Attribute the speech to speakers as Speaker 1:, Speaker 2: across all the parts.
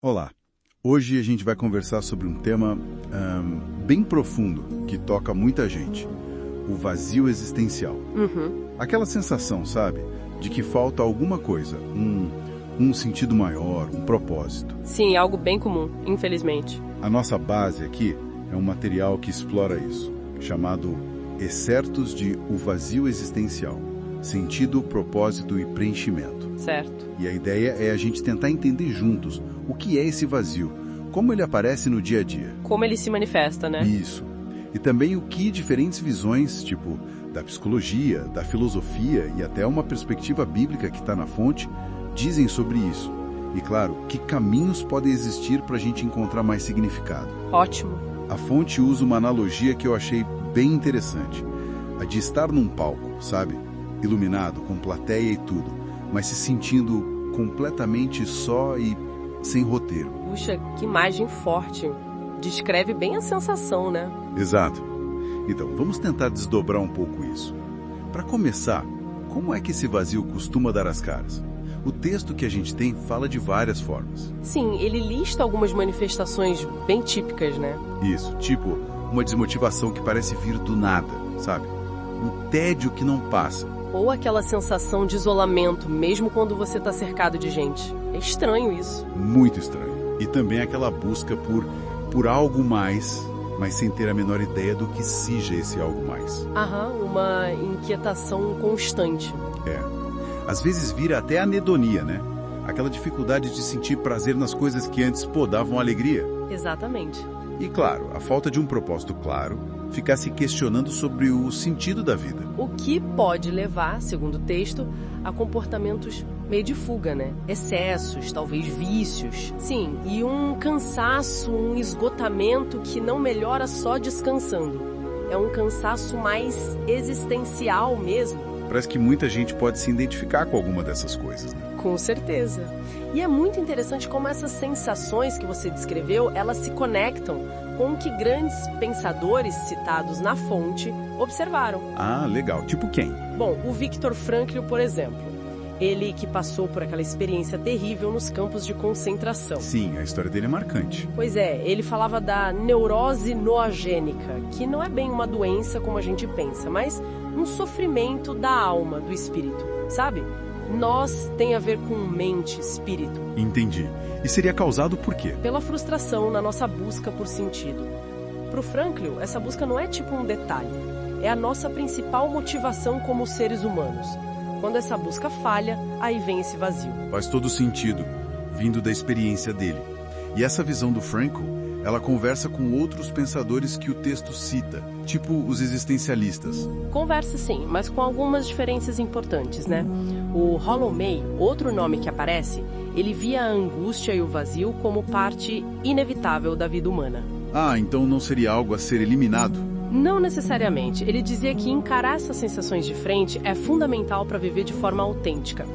Speaker 1: Olá, hoje a gente vai conversar sobre um tema bem profundo que toca muita gente, o vazio existencial. Aquela sensação, sabe, de que falta alguma coisa, um sentido maior, um propósito.
Speaker 2: Sim, algo bem comum, infelizmente.
Speaker 1: A nossa base aqui é um material que explora isso, chamado Excertos de O Vazio Existencial, Sentido, Propósito e Preenchimento.
Speaker 2: Certo.
Speaker 1: E a ideia é a gente tentar entender juntos o que é esse vazio, como ele aparece no dia a dia.
Speaker 2: Como ele se manifesta, né?
Speaker 1: Isso. E também o que diferentes visões, tipo da psicologia, da filosofia e até uma perspectiva bíblica que está na fonte, dizem sobre isso. E claro, que caminhos podem existir para a gente encontrar mais significado.
Speaker 2: Ótimo.
Speaker 1: A fonte usa uma analogia que eu achei bem interessante. A de estar num palco, sabe? Iluminado, com plateia e tudo, mas se sentindo completamente só e sem roteiro.
Speaker 2: Puxa, que imagem forte. Descreve bem a sensação, né?
Speaker 1: Exato. Então, vamos tentar desdobrar um pouco isso. Para começar, como é que esse vazio costuma dar as caras? O texto que a gente tem fala de várias formas.
Speaker 2: Sim, ele lista algumas manifestações bem típicas, né?
Speaker 1: Isso, tipo uma desmotivação que parece vir do nada, sabe? Um tédio que não passa.
Speaker 2: Ou aquela sensação de isolamento, mesmo quando você está cercado de gente. É estranho isso.
Speaker 1: Muito estranho. E também aquela busca por algo mais, mas sem ter a menor ideia do que seja esse algo mais.
Speaker 2: Uma inquietação constante.
Speaker 1: Às vezes vira até anedonia, né? Aquela dificuldade de sentir prazer nas coisas que antes, davam alegria.
Speaker 2: Exatamente.
Speaker 1: E claro, a falta de um propósito claro, ficar se questionando sobre o sentido da vida.
Speaker 2: O que pode levar, segundo o texto, a comportamentos meio de fuga, né? Excessos, talvez vícios. Sim, e um cansaço, um esgotamento que não melhora só descansando. É um cansaço mais existencial mesmo.
Speaker 1: Parece que muita gente pode se identificar com alguma dessas coisas, né?
Speaker 2: Com certeza. E é muito interessante como essas sensações que você descreveu, elas se conectam com o que grandes pensadores citados na fonte observaram.
Speaker 1: Ah, legal. Tipo quem?
Speaker 2: Bom, o Viktor Frankl, por exemplo. Ele que passou por aquela experiência terrível nos campos de concentração.
Speaker 1: Sim, a história dele é marcante.
Speaker 2: Pois é, ele falava da neurose noogênica, que não é bem uma doença como a gente pensa, mas um sofrimento da alma, do espírito, sabe? Nós tem a ver com mente, espírito.
Speaker 1: Entendi. E seria causado por quê?
Speaker 2: Pela frustração na nossa busca por sentido. Para o Frankl, essa busca não é tipo um detalhe. É a nossa principal motivação como seres humanos. Quando essa busca falha, aí vem esse vazio.
Speaker 1: Faz todo sentido, vindo da experiência dele. E essa visão do Frankl, ela conversa com outros pensadores que o texto cita, tipo os existencialistas.
Speaker 2: Conversa sim, mas com algumas diferenças importantes, né? O Rollo May, outro nome que aparece, ele via a angústia e o vazio como parte inevitável da vida humana.
Speaker 1: Ah, então não seria algo a ser eliminado?
Speaker 2: Não necessariamente. Ele dizia que encarar essas sensações de frente é fundamental para viver de forma autêntica.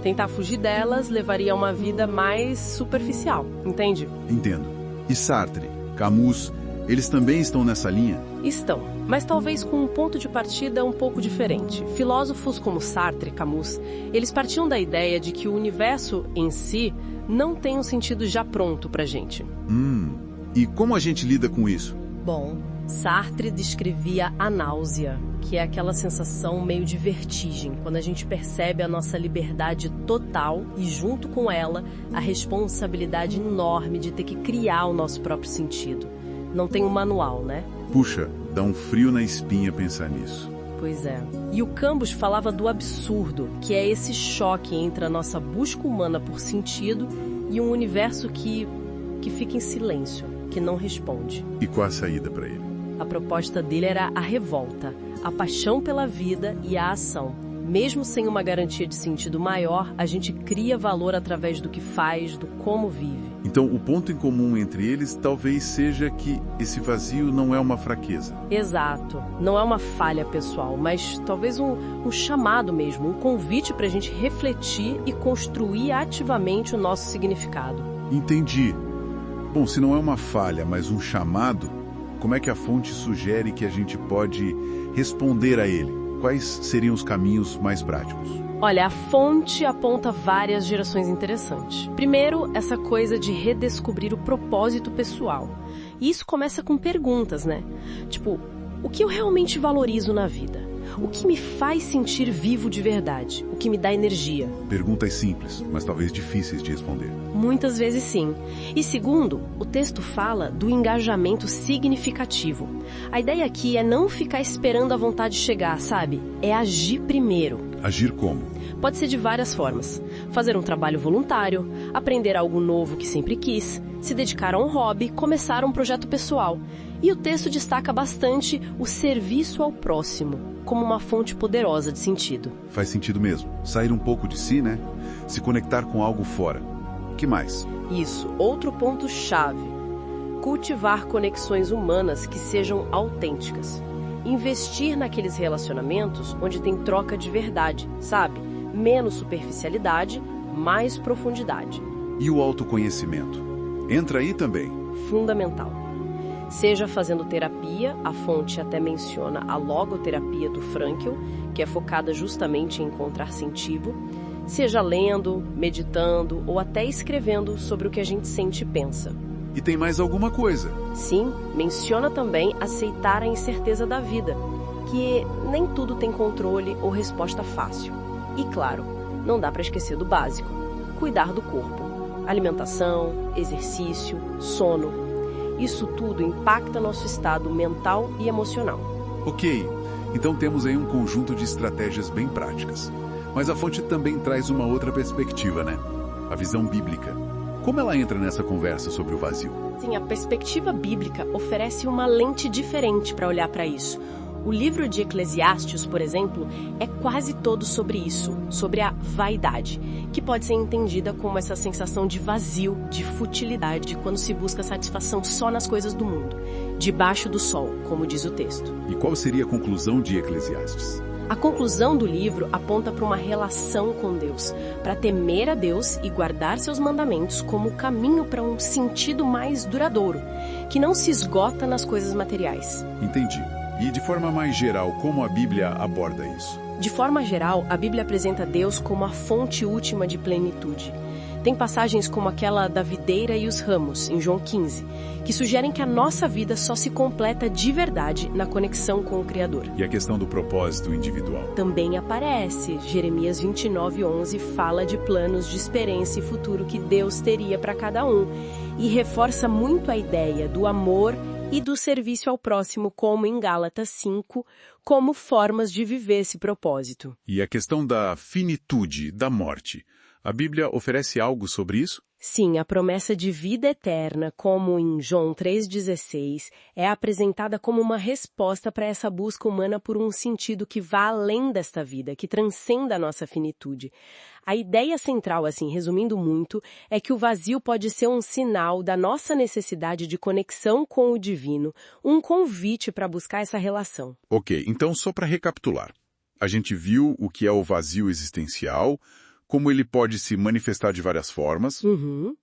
Speaker 2: Tentar fugir delas levaria a uma vida mais superficial, entende?
Speaker 1: Entendo. E Sartre, Camus, eles também estão nessa linha?
Speaker 2: Estão, mas talvez com um ponto de partida um pouco diferente. Filósofos como Sartre e Camus, eles partiam da ideia de que o universo em si não tem um sentido já pronto pra gente.
Speaker 1: E como a gente lida com isso?
Speaker 2: Bom, Sartre descrevia a náusea, que é aquela sensação meio de vertigem, quando a gente percebe a nossa liberdade total e, junto com ela, a responsabilidade enorme de ter que criar o nosso próprio sentido. Não tem um manual, né?
Speaker 1: Puxa, dá um frio na espinha pensar nisso.
Speaker 2: Pois é. E o Campos falava do absurdo, que é esse choque entre a nossa busca humana por sentido e um universo que fica em silêncio, que não responde.
Speaker 1: E qual a saída para ele?
Speaker 2: A proposta dele era a revolta, a paixão pela vida e a ação. Mesmo sem uma garantia de sentido maior, a gente cria valor através do que faz, do como vive.
Speaker 1: Então, o ponto em comum entre eles talvez seja que esse vazio não é uma fraqueza.
Speaker 2: Exato. Não é uma falha pessoal, mas talvez um chamado mesmo, um convite para a gente refletir e construir ativamente o nosso significado.
Speaker 1: Entendi. Bom, se não é uma falha, mas um chamado, como é que a fonte sugere que a gente pode responder a ele? Quais seriam os caminhos mais práticos?
Speaker 2: Olha, a fonte aponta várias direções interessantes. Primeiro, essa coisa de redescobrir o propósito pessoal. E isso começa com perguntas, né? Tipo, o que eu realmente valorizo na vida? O que me faz sentir vivo de verdade? O que me dá energia?
Speaker 1: Perguntas simples, mas talvez difíceis de responder.
Speaker 2: Muitas vezes sim. E segundo, o texto fala do engajamento significativo. A ideia aqui é não ficar esperando a vontade chegar, sabe? É agir primeiro.
Speaker 1: Agir como?
Speaker 2: Pode ser de várias formas. Fazer um trabalho voluntário, aprender algo novo que sempre quis, se dedicar a um hobby, começar um projeto pessoal. E o texto destaca bastante o serviço ao próximo, como uma fonte poderosa de sentido.
Speaker 1: Faz sentido mesmo. Sair um pouco de si, né? Se conectar com algo fora. Que mais?
Speaker 2: Isso, outro ponto-chave. Cultivar conexões humanas que sejam autênticas. Investir naqueles relacionamentos onde tem troca de verdade, sabe? Menos superficialidade, mais profundidade.
Speaker 1: E o autoconhecimento? Entra aí também.
Speaker 2: Fundamental. Seja fazendo terapia, a fonte até menciona a logoterapia do Frankl, que é focada justamente em encontrar sentido, seja lendo, meditando ou até escrevendo sobre o que a gente sente e pensa.
Speaker 1: E tem mais alguma coisa?
Speaker 2: Sim, menciona também aceitar a incerteza da vida, que nem tudo tem controle ou resposta fácil. E claro, não dá para esquecer do básico: cuidar do corpo. Alimentação, exercício, sono. Isso tudo impacta nosso estado mental e emocional.
Speaker 1: Ok, então temos aí um conjunto de estratégias bem práticas. Mas a fonte também traz uma outra perspectiva, né? A visão bíblica. Como ela entra nessa conversa sobre o vazio?
Speaker 2: Sim, a perspectiva bíblica oferece uma lente diferente para olhar para isso. O livro de Eclesiastes, por exemplo, é quase todo sobre isso, sobre a vaidade, que pode ser entendida como essa sensação de vazio, de futilidade, quando se busca satisfação só nas coisas do mundo, debaixo do sol, como diz o texto.
Speaker 1: E qual seria a conclusão de Eclesiastes?
Speaker 2: A conclusão do livro aponta para uma relação com Deus, para temer a Deus e guardar seus mandamentos como caminho para um sentido mais duradouro, que não se esgota nas coisas materiais.
Speaker 1: Entendi. E de forma mais geral, como a Bíblia aborda isso?
Speaker 2: De forma geral, a Bíblia apresenta Deus como a fonte última de plenitude. Tem passagens como aquela da videira e os ramos, em João 15, que sugerem que a nossa vida só se completa de verdade na conexão com o Criador.
Speaker 1: E a questão do propósito individual?
Speaker 2: Também aparece. Jeremias 29:11 fala de planos de esperança e futuro que Deus teria para cada um, e reforça muito a ideia do amor e do serviço ao próximo, como em Gálatas 5, como formas de viver esse propósito.
Speaker 1: E a questão da finitude, da morte, a Bíblia oferece algo sobre isso?
Speaker 2: Sim, a promessa de vida eterna, como em João 3,16, é apresentada como uma resposta para essa busca humana por um sentido que vá além desta vida, que transcenda a nossa finitude. A ideia central, assim, resumindo muito, é que o vazio pode ser um sinal da nossa necessidade de conexão com o divino, um convite para buscar essa relação.
Speaker 1: Ok, então só para recapitular. A gente viu o que é o vazio existencial, como ele pode se manifestar de várias formas.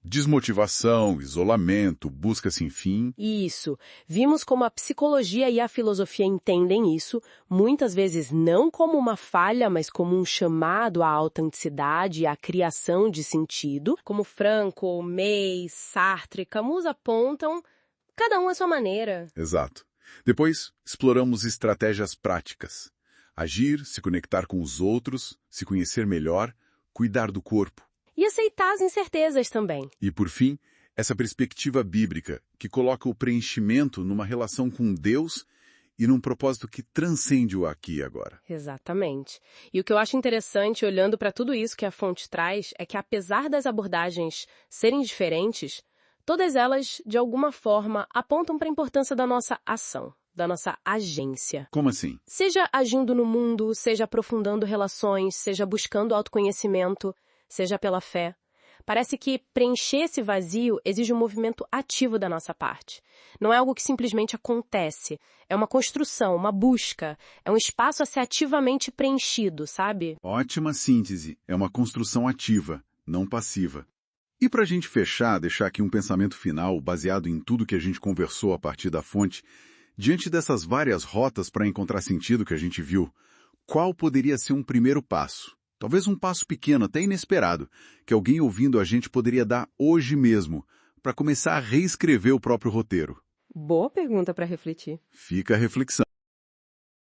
Speaker 1: Desmotivação, isolamento, busca sem fim.
Speaker 2: Isso. Vimos como a psicologia e a filosofia entendem isso, muitas vezes não como uma falha, mas como um chamado à autenticidade e à criação de sentido. Como Frankl, May, Sartre, Camus apontam, cada um à sua maneira.
Speaker 1: Exato. Depois, exploramos estratégias práticas. Agir, se conectar com os outros, se conhecer melhor, cuidar do corpo.
Speaker 2: E aceitar as incertezas também.
Speaker 1: E, por fim, essa perspectiva bíblica, que coloca o preenchimento numa relação com Deus e num propósito que transcende o aqui e agora.
Speaker 2: Exatamente. E o que eu acho interessante, olhando para tudo isso que a fonte traz, é que apesar das abordagens serem diferentes, todas elas, de alguma forma, apontam para a importância da nossa ação, da nossa agência.
Speaker 1: Como assim?
Speaker 2: Seja agindo no mundo, seja aprofundando relações, seja buscando autoconhecimento, seja pela fé. Parece que preencher esse vazio exige um movimento ativo da nossa parte. Não é algo que simplesmente acontece. É uma construção, uma busca. É um espaço a ser ativamente preenchido, sabe?
Speaker 1: Ótima síntese. É uma construção ativa, não passiva. E para a gente fechar, deixar aqui um pensamento final baseado em tudo que a gente conversou a partir da fonte. Diante dessas várias rotas para encontrar sentido que a gente viu, qual poderia ser um primeiro passo? Talvez um passo pequeno, até inesperado, que alguém ouvindo a gente poderia dar hoje mesmo, para começar a reescrever o próprio roteiro.
Speaker 2: Boa pergunta para refletir.
Speaker 1: Fica a reflexão.